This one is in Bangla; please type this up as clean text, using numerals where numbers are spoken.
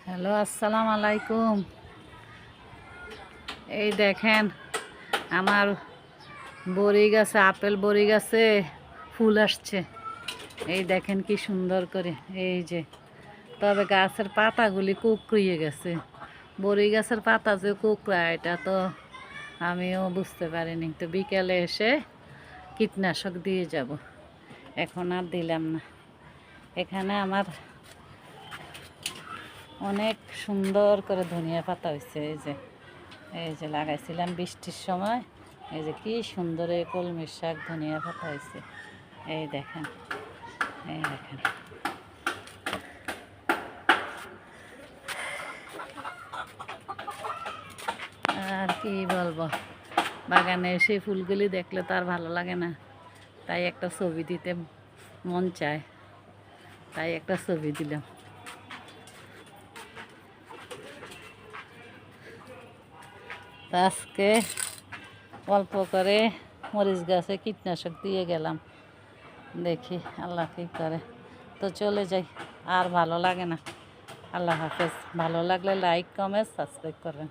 হ্যালো, আসসালামু আলাইকুম। এই দেখেন আমার বড়ি গাছে, আপেল বড়ি গাছে ফুল আসছে। এই দেখেন কি সুন্দর করে। এই যে তবে গাছের পাতাগুলি কুকড়িয়ে গেছে। বড়ি গাছের পাতা যে কুকড়া এটা তো আমিও বুঝতে পারিনি। তো বিকেলে এসে কীটনাশক দিয়ে যাব, এখন আর দিলাম না। এখানে আমার অনেক সুন্দর করে ধনিয়া পাতা হয়েছে। এই যে লাগাইছিলাম বৃষ্টির সময়। এই যে কি সুন্দর এই কলমির শাক, ধনিয়া পাতা হয়েছে। এই দেখেন, এই দেখেন। আর কি বলবো, বাগানে এসে ফুলগুলি দেখলে তো আর ভালো লাগে না, তাই একটা ছবি দিতে মন চায়, তাই একটা ছবি দিলাম। তা আজকে অল্প করে মরিচ গাছে কীটনাশক দিয়ে গেলাম, দেখি আল্লাহ কী করে। তো চলে যাই, আর ভালো লাগে না। আল্লাহ হাফেজ। ভালো লাগলে লাইক, কমেন্ট, সাবস্ক্রাইব করবেন।